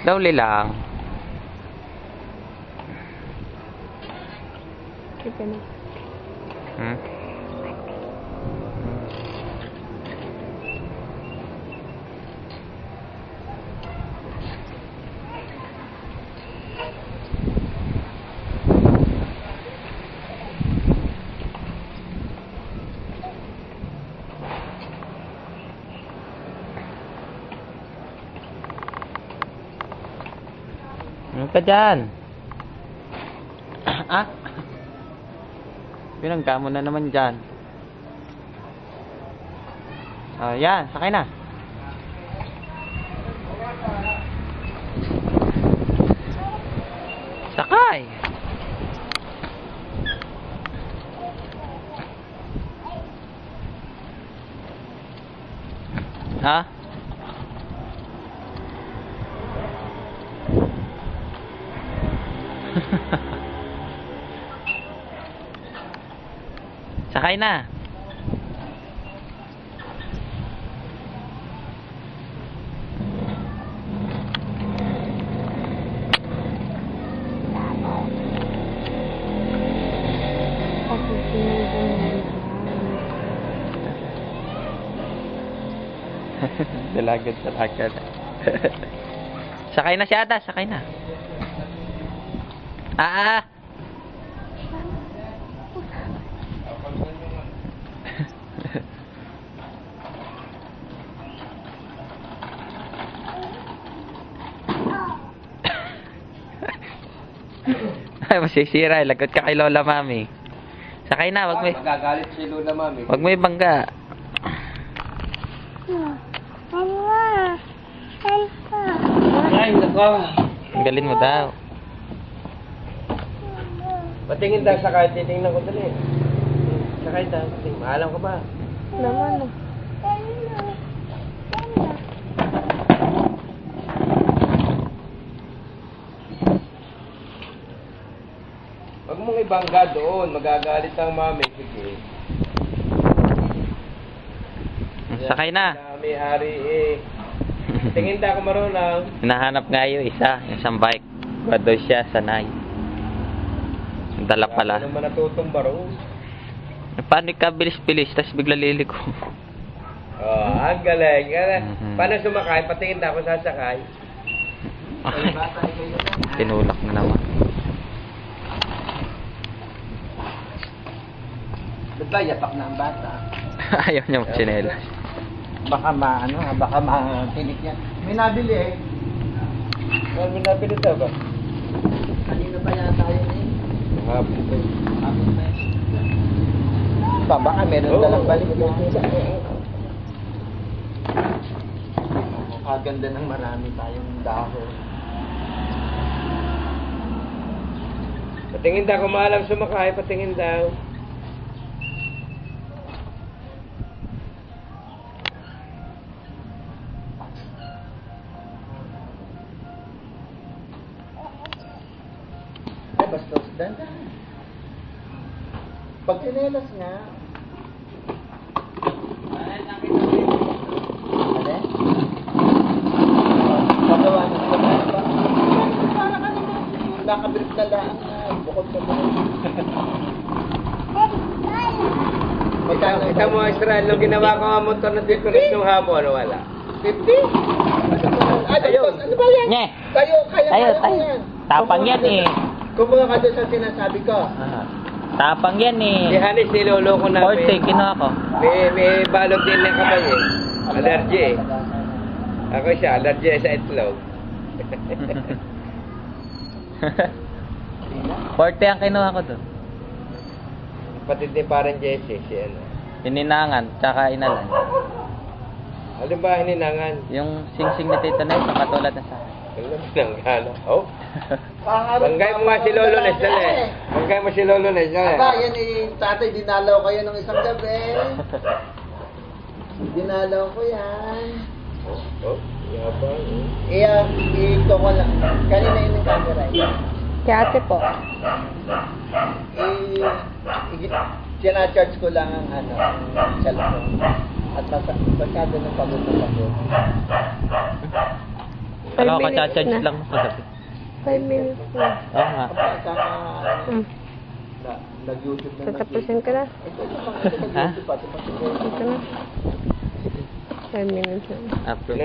Slowly lang. Hmm? Ano ka dyan? Ah? Pinangga mo na naman dyan. Oh, yan. Sakay na. Sakay! Ha? Sakay na. Dalagad. Sakay na si Ada, sakay na. Ay, masisira. Lagot ka kay Lola Mami. Sakay na, wag mo. Magagalit si Lola Mami. Wag mo ibangga. Ay, nako. Tanggalin mo daw. Patingin daw sa kahit titingnan ko dali. Sakay daw. Maalam ka ba? Naman. Wag mong ibangga doon. Magagalit ang mami. Sige. Sakay na. May ari eh. Tingin daw ako marunong. Hinahanap nga yung isa, yung isang bike. Bado siya, sanay. Dala pala. Ano naman natutong baro? Paano ka bilis-bilis, tapos bigla liliko. Oh, ang galing. Mhm. Paano sumakay? Patingin daw ako sasakay. Tinulak na naman. Ba't ba yapak na ang bata? Ayaw niya magsinelas. Baka matinik yan. May nabili eh. May nabili daw ba? Kanina pa yata yun eh. Hapon ko. Hapon pa yun. Baka meron dalang balik. Kaganda ng marami tayong dahon. Patingin daw kung maalam sumakay, patingin daw. Bastos dan. Pag sinelas nga. Ano? Pagawa na sa ba? Para ka naman nakabilis na lang bukod sa buhay. Magkano? Kita mo Israel, nung ginawa ko ang motor na decorate ng hapon, wala. 50? Ano ba yan? Nye! Tayo. Tayo. Tapang yan eh. Kumuha ka doon sa sinasabi ko. Tapang yan eh. Si Hanis, nilolo ko namin. Forte, kinuha ko. May balot din ng kamay eh. Allergy eh. Ako siya, allergy sa itlog. Forte ang kinuha ko doon. Patid ni parang Jesse, si ano. Hininangan, tsaka inalan. Ano ba hininangan? Yung sing-sing ni Tita Nay, katulad na sa akin. Ano binanggano? Oh? Banggay mo nga si Lolo Nesal eh. Banggay mo si Lolo Nesal eh. Aba, yan eh, tatay, dinalaw kayo ng isang gabi. Dinalaw ko yan. Oh, yabang eh. Ito ko lang. Kanina yun yung camera eh. Kaya ate po. Sinacharge ko lang ang ang cellphone. At masyado ng pagod na pagod. Alam ko, minutes cha-charge na. lang sa gabi. 5 minutes na. Oo nga. Nag-YouTube na. Tatapusin ka na. Ha? Ito na. 5 minutes na. Approve.